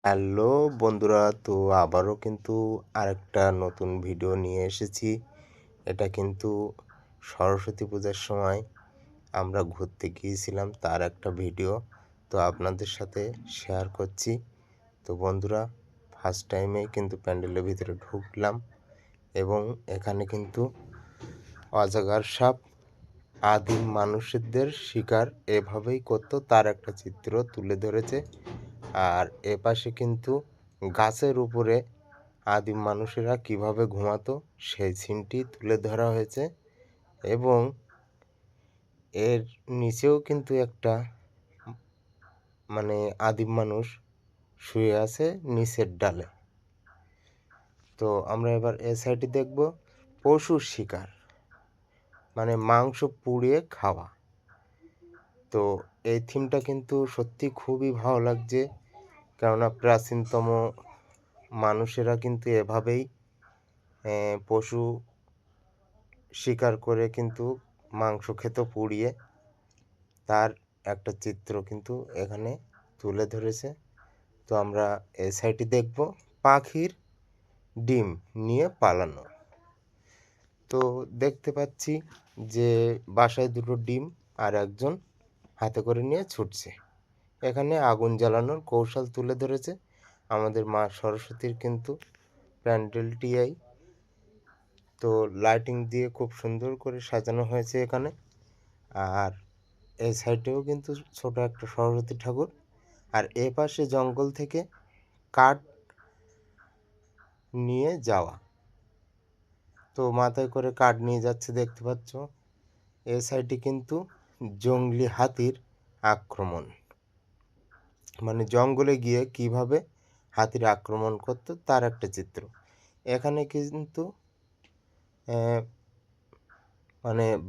Hello বন্ধুরা, তো আবারও কিন্তু আরেকটা নতুন ভিডিও নিয়ে এসেছি। এটা কিন্তু সরস্বতী পূজার সময় আমরা ঘুরতে গিয়েছিলাম তার একটা ভিডিও। তো আপনাদের সাথে শেয়ার করছি। তো বন্ধুরা, ফার্স্ট টাইমেই কিন্তু প্যান্ডেলের ভিতরে ঢুকলাম এবং এখানে কিন্তু অজগর সাপ আদিম মানুষদের শিকার এভাবেই করতো তার একটা চিত্র তুলে ধরেছে। আর এপাশে কিন্তু গাছের উপরে আদিম মানুষেরা কিভাবে ঘুমাতো সেই সিনটি তুলে ধরা হয়েছে এবং এর নিচেও কিন্তু একটা আদিম মানুষ শুয়ে আছে নিচের ডালে। তো আমরা এবার এ সাইডে দেখব পশুর শিকার, মানে মাংস পুড়িয়ে খাওয়া। তো এই থিমটা কিন্তু সত্যি খুবই ভালো লাগছে, কেননা প্রাচীনতম মানুষেরা কিন্তু এভাবেই পশু শিকার করে কিন্তু মাংস খেত পুড়িয়ে। তার একটা চিত্র কিন্তু এখানে তুলে ধরেছে। তো আমরা এই সাইডে দেখব পাখির ডিম নিয়ে পালানো। তো দেখতে পাচ্ছি যে বাসায় দুটো ডিম আর একজন হাতে করে নিয়ে ছুটছে। এখানে আগুন জ্বালানোর কৌশল তুলে ধরেছে আমাদের মা সরস্বতীর কিন্তু প্যান্ডেলটিই। তো লাইটিং দিয়ে খুব সুন্দর করে সাজানো হয়েছে এখানে। আর এই সাইডেও কিন্তু ছোট একটা সরস্বতী ঠাকুর। আর এ পাশে জঙ্গল থেকে কাঠ নিয়ে যাওয়া, তো মাথায় করে কাঠ নিয়ে যাচ্ছে দেখতে পাচ্ছ। এ সাইডে কিন্তু জঙ্গলি হাতির আক্রমণ, মানে জঙ্গলে গিয়ে কিভাবে হাতির আক্রমণ করতো তার একটা চিত্র। এখানে কিন্তু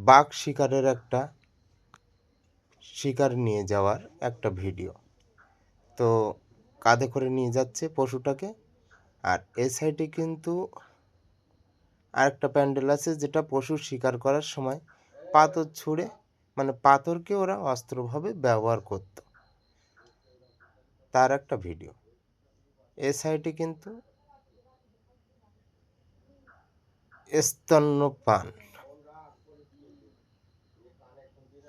বাঘ শিকারের একটা শিকার নিয়ে যাওয়ার একটা ভিডিও। তো কাঁধে করে নিয়ে যাচ্ছে পশুটাকে। আর এ সাইডে কিন্তু আরেকটা প্যান্ডেল আছে, যেটা পশু শিকার করার সময় পাথর ছুঁড়ে, মানে পাথরকে ওরা অস্ত্রভাবে ব্যবহার করত, তার একটা ভিডিও। এ সাইডে কিন্তু স্তন্যপান,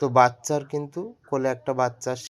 তো বাচ্চার কিন্তু কোলে একটা বাচ্চা